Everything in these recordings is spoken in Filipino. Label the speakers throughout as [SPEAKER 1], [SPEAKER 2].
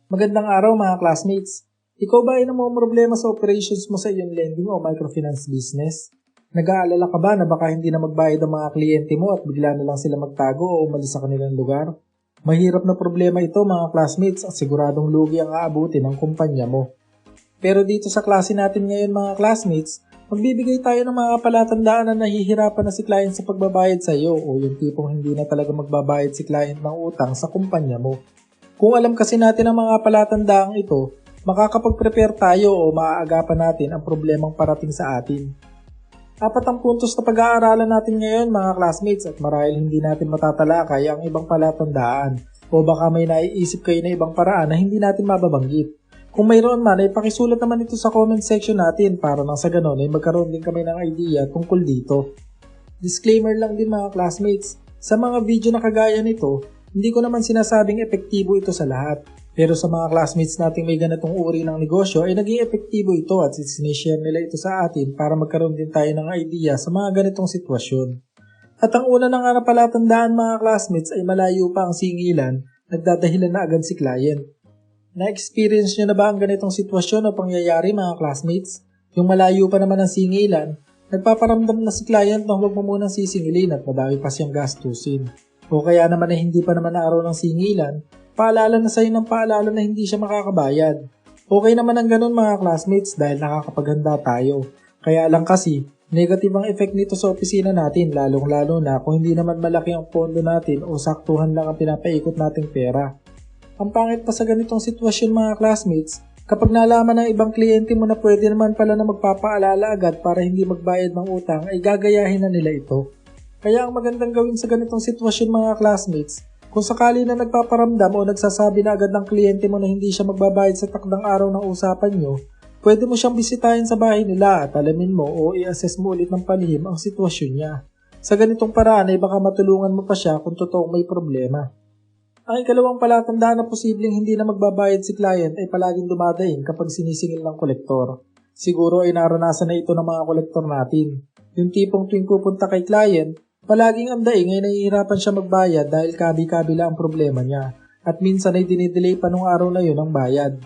[SPEAKER 1] Magandang araw mga classmates. Ikaw ba ay problema sa operations mo sa iyong lending o microfinance business? Nag-aalala ka ba na baka hindi na magbayad ang mga kliyente mo at bigla na lang sila magtago o umalis sa kanilang lugar? Mahirap na problema ito mga classmates at siguradong lugi ang aabutin ng kumpanya mo. Pero dito sa klase natin ngayon mga classmates, magbibigay tayo ng mga palatandaan na nahihirapan na si client sa pagbabayad sa iyo o yung tipong hindi na talaga magbabayad si client ng utang sa kumpanya mo. Kung alam kasi natin ang mga palatandaang ito, makakapag-prepare tayo o maaagapan natin ang problemang parating sa atin. 4 ang puntos na pag-aaralan natin ngayon mga classmates at marahil hindi natin matatalakay ang ibang palatandaan o baka may naiisip kayo na ibang paraan na hindi natin mababanggit. Kung mayroon man ay pakisulat naman ito sa comment section natin para nang sa ganon ay magkaroon din kami ng idea tungkol dito. Disclaimer lang din mga classmates, sa mga video na kagaya nito, hindi ko naman sinasabing epektibo ito sa lahat. Pero sa mga classmates nating may ganitong uri ng negosyo ay naging epektibo ito at sinishare nila ito sa atin para magkaroon din tayo ng idea sa mga ganitong sitwasyon. At ang una na nga na palatandaan mga classmates ay malayo pa ang singilan, nagdadahilan na agad si client. Na-experience nyo na ba ang ganitong sitwasyon o pangyayari mga classmates? Yung malayo pa naman ang singilan, nagpaparamdam na si client na huwag mo munang sisingilin at madami pa siyang gastusin. O kaya naman ay hindi pa naman naaraw ng singilan, paalala na sa'yo ng paalala na hindi siya makakabayad. Okay naman ang ganun mga classmates dahil nakakapaghanda tayo. Kaya lang kasi, negative ang effect nito sa opisina natin lalong-lalo na kung hindi naman malaki ang pondo natin o saktuhan lang ang pinapaikot nating pera. Ang pangit pa sa ganitong sitwasyon mga classmates, kapag nalaman ng ibang kliyente mo na pwede naman pala na magpapaalala agad para hindi magbayad ng utang ay gagayahin na nila ito. Kaya ang magandang gawin sa ganitong sitwasyon mga classmates, kung sakali na nagpaparamdam o nagsasabi na agad ng kliyente mo na hindi siya magbabayad sa takdang araw ng usapan nyo, pwede mo siyang bisitahin sa bahay nila at alamin mo o i-assess mo ulit ng palihim ang sitwasyon niya. Sa ganitong paraan ay baka matulungan mo pa siya kung totoong may problema. Ang ikalawang palatandaan na posibleng hindi na magbabayad si client ay palaging dumadaing kapag sinisingil ng kolektor. Siguro ay naranasan na ito ng mga kolektor natin. Yung tipong tuwing pupunta kay client, palaging ang daing ay nahihirapan siya magbayad dahil kabi-kabi lang ang problema niya at minsan ay dinidelay pa nung araw na yun ang bayad.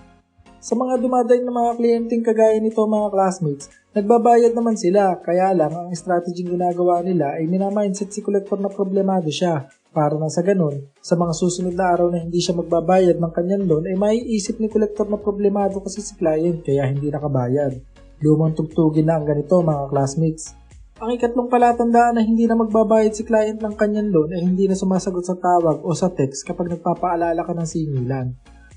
[SPEAKER 1] Sa mga dumadaing na mga kliyenteng kagaya nito mga classmates, nagbabayad naman sila kaya lang ang strategy ginagawa nila ay minamindset si kolektor na problemado siya para na sa ganun, sa mga susunod na araw na hindi siya magbabayad ng kanyang loan ay maiisip ni kolektor na problemado kasi si client kaya hindi nakabayad. Lumang tugtugin na ang ganito mga classmates. Ang ikatlong palatandaan na hindi na magbabayad si client ng kanyang loan ay hindi na sumasagot sa tawag o sa text kapag nagpapaalala ka ng singilan.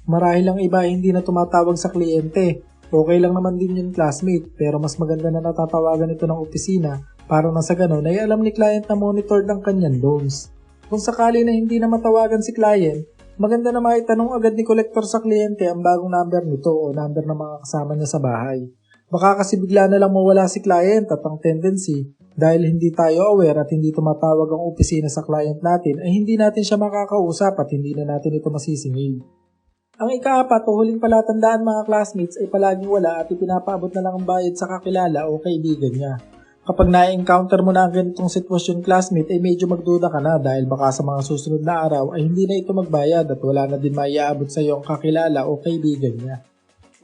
[SPEAKER 1] Marahil ang iba ay hindi na tumatawag sa kliyente. Okay lang naman din yung classmate pero mas maganda na natatawagan ito ng opisina para na sa ganun ay alam ni client na monitored ang kanyang loans. Kung sakali na hindi na matawagan si client, maganda na maitanong agad ni kolektor sa kliyente ang bagong number nito o number ng mga kasama niya sa bahay. Baka kasi bigla na lang mawala si client at ang tendency, dahil hindi tayo aware at hindi tumatawag ang opisina sa client natin ay hindi natin siya makakausap at hindi na natin ito masisingil. Ang ika-4 o huling palatandaan mga classmates ay palaging wala at ipinapaabot na lang ang bayad sa kakilala o kaibigan niya. Kapag na-encounter mo na ang ganitong sitwasyon classmate ay medyo magduda ka na dahil baka sa mga susunod na araw ay hindi na ito magbayad at wala na din maiaabot sa iyo ang kakilala o kaibigan niya.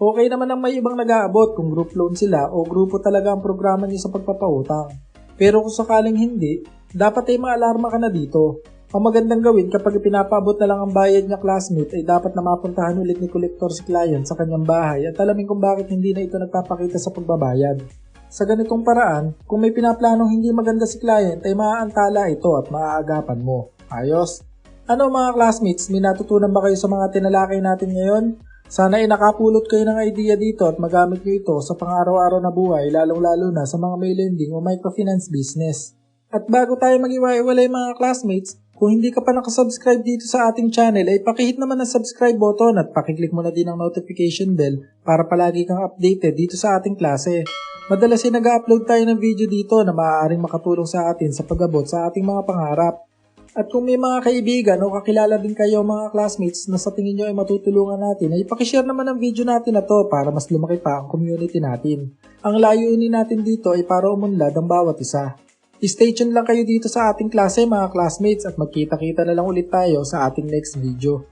[SPEAKER 1] Okay naman ang may ibang nag-aabot kung group loan sila o grupo talaga ang programa niyo sa pagpapautang. Pero kung sakaling hindi, dapat ay maalarma ka na dito. Ang magandang gawin kapag ipinapaabot na lang ang bayad niya classmate ay dapat na mapuntahan ulit ni kolektor si client sa kanyang bahay at alamin kung bakit hindi na ito nagpapakita sa pagbabayad. Sa ganitong paraan, kung may pinaplanong hindi maganda si client ay maaantala ito at maaagapan mo. Ayos? Ano mga classmates, may natutunan ba kayo sa mga tinalakay natin ngayon? Sana ay nakapulot kayo ng idea dito at magamit nyo ito sa pang-araw-araw na buhay lalong-lalo na sa mga may lending o microfinance business. At bago tayo mag-iwalay mga classmates, kung hindi ka pa nakasubscribe dito sa ating channel ay pakihit naman ang subscribe button at pakiclick mo na din ang notification bell para palagi kang updated dito sa ating klase. Madalas ay nag-upload tayo ng video dito na maaaring makatulong sa atin sa pag-abot sa ating mga pangarap. At kung may mga kaibigan o kakilala din kayo mga classmates na sa tingin nyo ay matutulungan natin, ay pakishare naman ang video natin na to para mas lumaki pa ang community natin. Ang layunin natin dito ay para umunlad ang bawat isa. Stay tuned lang kayo dito sa ating klase mga classmates at magkita-kita na lang ulit tayo sa ating next video.